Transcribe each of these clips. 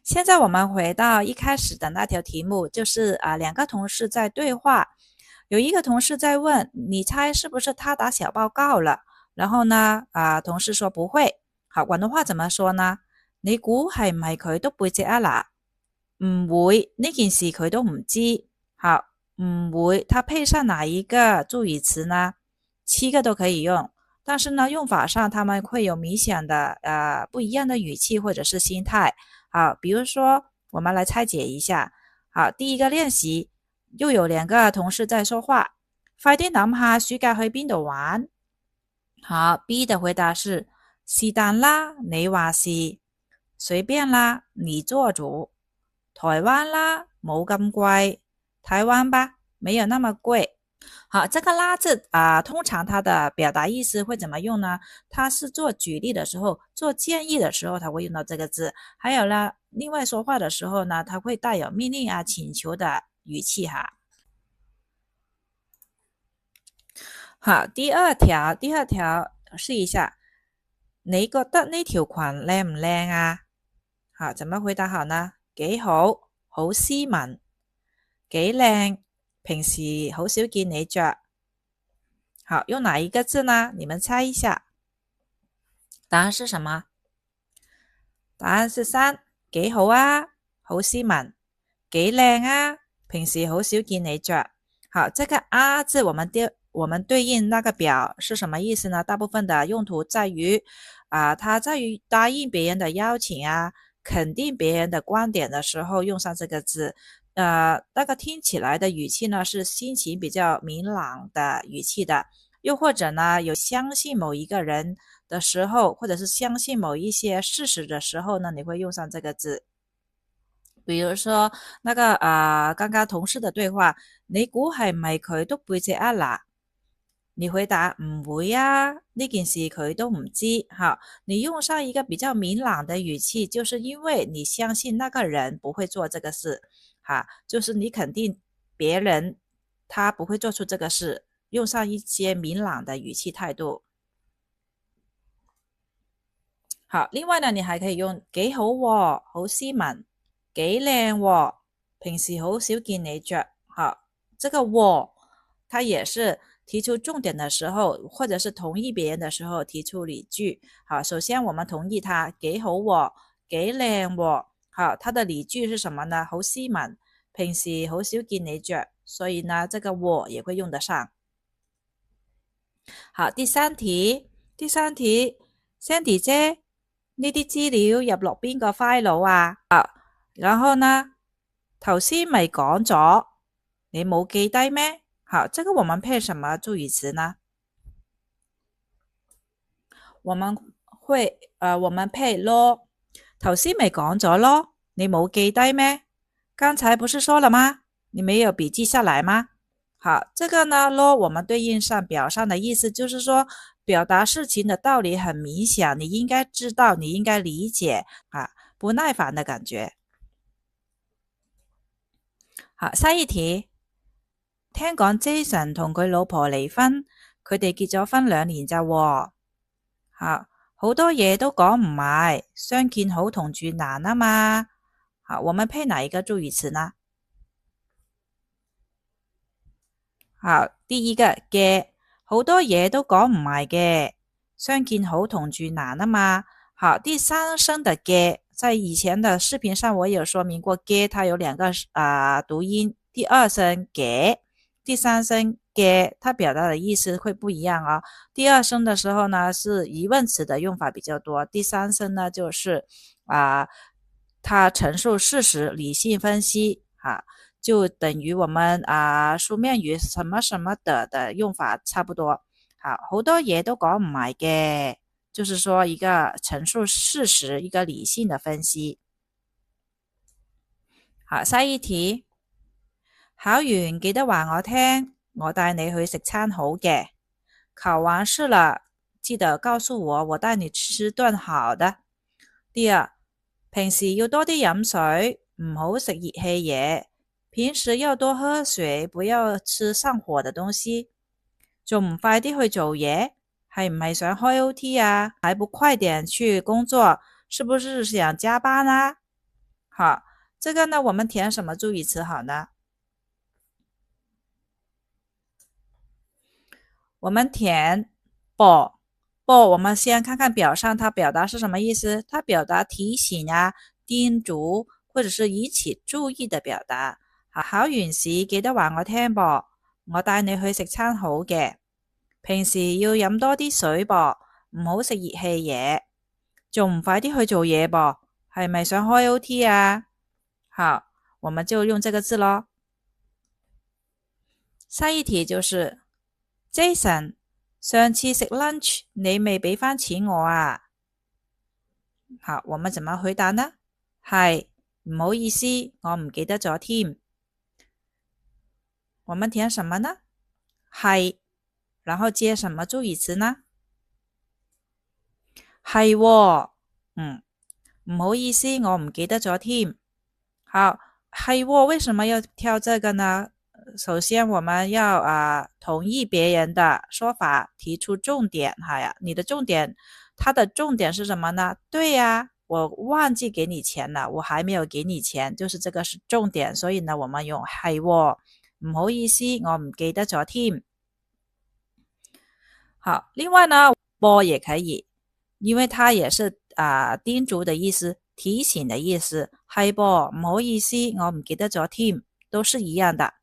现在我们回到一开始的那条题目，就是两个同事在对话，有一个同事在问，你猜是不是他打小报告了？然後呢，同事說不會。好，廣東話怎麼說呢？你估係唔係佢都背脊啊嗱？唔會，呢件事佢都唔知。好，唔會，它配上哪一個助語詞呢？七個都可以用，但是呢，用法上他們會有明顯的不一樣的語氣或者是心態。好，比如說，我們來拆解一下。好，第一個練習，又有兩個同事在說話，快啲諗下暑假去邊度玩。好 ，B 的回答是但啦，你話是，隨便啦，你做主。台灣啦，冇咁貴，台灣吧，沒有那麼貴。好，這個啦字通常它的表達意思會怎麼用呢？它是做舉例的時候，做建議的時候，它會用到這個字。還有呢，另外說話的時候呢，它會帶有命令請求的語氣哈。好，第二條試一下，你覺得呢條裙靚唔靚啊？好，怎麼回答好呢？幾好，好斯文，幾靚，平時好少見你着。好，用哪一個字呢？你們猜一下。答案是什麼？答案是三，幾好啊，好斯文，幾靚啊，平時好少見你着。好，這個字我們對應那個表是什麼意思呢？大部分的用途在於它在於答應別人的邀請肯定別人的觀點的時候用上這個字。那個聽起來的語氣呢是心情比較明朗的語氣的，又或者呢有相信某一個人的時候，或者是相信某一些事實的時候呢，你會用上這個字。比如說那個剛剛同事的對話，你估係唔係佢都背脊啊嗱？你回答唔會啊，呢件事佢都唔知。好，你用上一個比較明朗的語氣，就是因為你相信那個人不會做這個事。好，就是你肯定別人他不會做出這個事，用上一些明朗的語氣態度。好，另外呢，你還可以用幾好喎，好斯文，幾靚喎，平時好少見你着。好，這個喎，它也是提出重點的時候，或者是同意別人的時候提出理據。好，首先我們同意他幾好喎，幾靚喎。好，他的理據是什麼呢？好斯文，平時好少見你着，所以呢，這個我也會用得上。好，第三題，Sandy 姐，呢啲資料入落邊個 file 啊？然後呢，頭先咪講咗，你冇記低咩？好，這個我們配什麼助語詞呢？我們配咯，頭先咪講咗咯，你冇記低咩？剛才不是說了嗎？你沒有筆記下來嗎？好，這個呢咯，我們對應上表上的意思，就是說表達事情的道理很明顯，你應該知道，你應該理解不耐煩的感覺。好，下一題，聽講 Jason 同佢老婆離婚，佢哋結咗婚2年咋喎。好多嘢都講唔埋，相見好同住難啊嘛。好，我們配哪一個助語詞呢？好，第一個嘅，好多嘢都講唔埋嘅，相見好同住難啊嘛。好，第三聲的嘅，在以前的視頻上我有說明過，嘅它有兩個讀音，第二聲嘅，第三聲嘅，它表達的意思會不一樣哦。第二聲的時候呢，是疑問詞的用法比較多，第三聲呢，就是它陳述事實，理性分析就等於我們書面語什麼什麼的用法差不多。好多嘢都講唔埋嘅，就是說一個陳述事實，一個理性的分析。好，下一題，考完記得話我聽，我帶你去食餐好嘅。考完試了，記得告訴我，我帶你吃頓好的。第二，平時要多啲飲水，唔好食熱氣嘢。平時要多喝水，不要吃上火的東西。仲唔快啲去做嘢？係唔係想開 OT 啊？還不快點去工作？是不是想加班啊？好，这个呢，我们填什么助语词好呢？我们填啵啵，我们先看看表上它表达是什么意思。它表達提醒啊、叮囑或者是引起注意的表達。考完試記得話我聽啵，我帶你去食餐好嘅。平時要飲多啲水啵，唔好食熱氣嘢。仲唔快啲去做嘢啵？係咪想開 OT 啊？好，我們就用這個字咯。下一題就是 Jason， 上次食 lunch 你未俾返錢我啊？好，我們怎麼回答呢？係，唔好意思，我唔記得咗添。我們填什麼呢？係，然後接什麼助語詞呢？係喎，唔好意思，我唔記得咗添。好，係喎，為什麼要挑這個呢？首先我們要同意別人的說法，提出重點。你的重點，它的重點是什麼呢？對呀，我忘記給你錢了，我還沒有給你錢，就是這個是重點。所以呢，我們用係喎，唔好意思，我唔記得咗添。好，另外呢，啵也可以，因為它也是叮囑的意思，提醒的意思。係啵，唔好意思，我唔記得咗添，都是一樣的。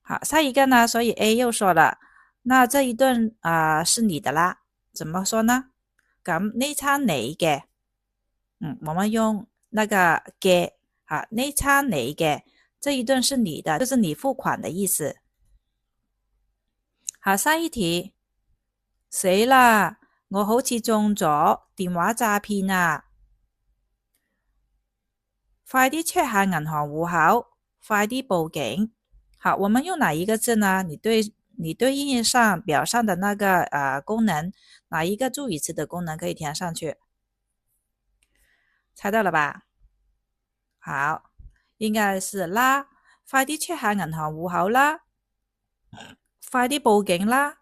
好，下一個呢，所以 A 又說了，那這一頓是你的啦，怎麼說呢？咁呢餐你嘅，我們用那個嘅，呢餐你嘅，這一頓是你的，就是你付款的意思。好，下一題，死啦，我好似中咗電話詐騙啊！快啲 check 下銀行戶口，快啲報警。好，我們用哪一個字呢？你對應上表上的那個功能，哪一個助語詞的功能可以填上去？猜到了吧？好，應該是啦，快啲 check 下銀行戶口啦，快啲報警啦，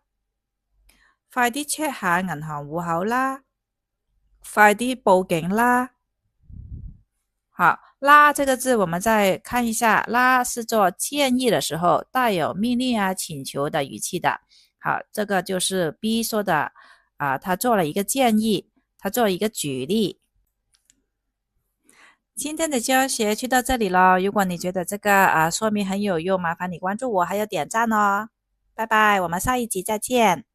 快啲 check 下銀行戶口啦，快啲報警啦。好，啦這個字我們再看一下，啦是做建議的時候帶有命令請求的語氣的。好，這個就是 B 說的他做了一個建議，他做了一個舉例。今天的教學就到這裡了，如果你覺得這個說明很有用，麻煩你關注我還有點讚哦。拜拜，我們下一集再見。